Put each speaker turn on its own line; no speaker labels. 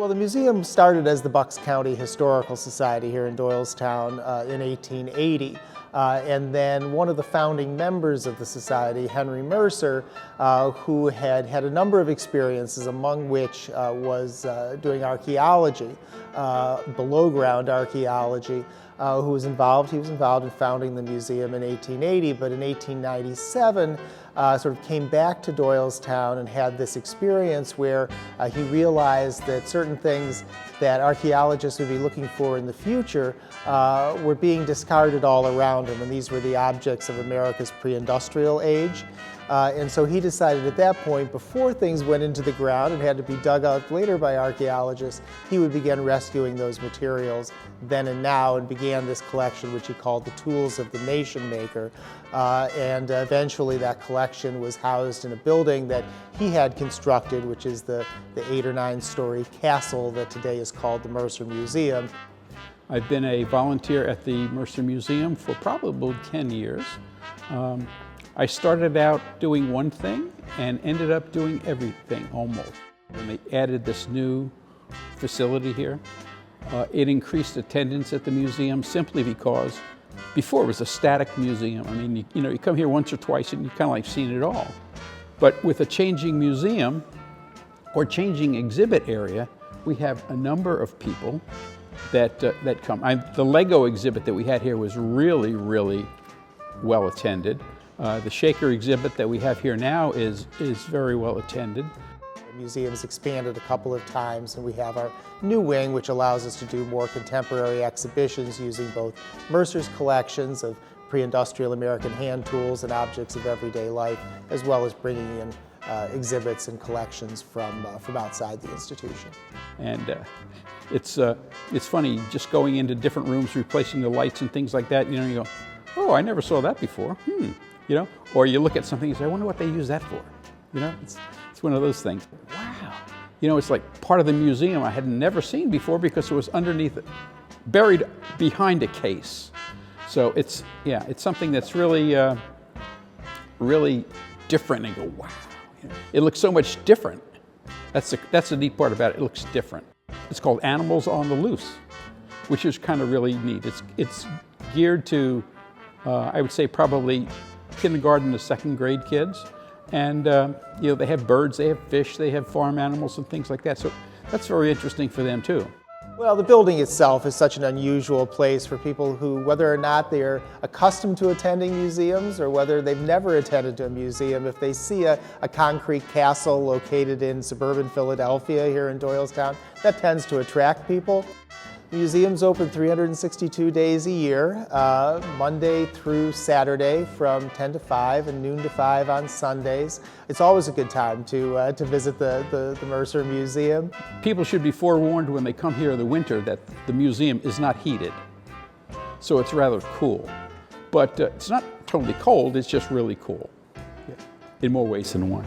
Well, the museum started as the Bucks County Historical Society here in Doylestown in 1880. And then one of the founding members of the society, Henry Mercer, who had a number of experiences, among which was doing archaeology, below ground archaeology, he was involved in founding the museum in 1880, but in 1897 sort of came back to Doylestown and had this experience where he realized that certain things that archaeologists would be looking for in the future were being discarded all around him, and these were the objects of America's pre-industrial age. And so he decided at that point, before things went into the ground and had to be dug out later by archaeologists, he would begin rescuing those materials then and now, and began this collection which he called the Tools of the Nation Maker. And eventually that collection was housed in a building that he had constructed, which is the 8 or 9 story castle that today is called the Mercer Museum.
I've been a volunteer at the Mercer Museum for probably 10 years. I started out doing one thing and ended up doing everything almost. When they added this new facility here, it increased attendance at the museum simply because before it was a static museum. I mean, you come here once or twice and you've kind of like seen it all. But with a changing museum or changing exhibit area, we have a number of people that come. The Lego exhibit that we had here was really, really well attended. The Shaker exhibit that we have here now is very well attended.
The museum's expanded a couple of times, and we have our new wing, which allows us to do more contemporary exhibitions using both Mercer's collections of pre-industrial American hand tools and objects of everyday life, as well as bringing in exhibits and collections from outside the institution.
And it's funny just going into different rooms, replacing the lights and things like that. You go, oh, I never saw that before. Or you look at something and say, I wonder what they use that for. It's one of those things. Wow. It's like part of the museum I had never seen before because it was underneath it, buried behind a case. So it's something that's really, really different. And you go, wow. It looks so much different. That's the neat part about it. It looks different. It's called Animals on the Loose, which is kind of really neat. It's geared to, I would say, probably kindergarten to 2nd grade kids. And they have birds, they have fish, they have farm animals and things like that. So that's very interesting for them too.
Well, the building itself is such an unusual place for people who, whether or not they're accustomed to attending museums or whether they've never attended to a museum, if they see a concrete castle located in suburban Philadelphia here in Doylestown, that tends to attract people. The museum's open 362 days a year, Monday through Saturday from 10 to 5 and noon to 5 on Sundays. It's always a good time to visit the Mercer Museum.
People should be forewarned when they come here in the winter that the museum is not heated, so it's rather cool. But it's not totally cold, it's just really cool in more ways than one.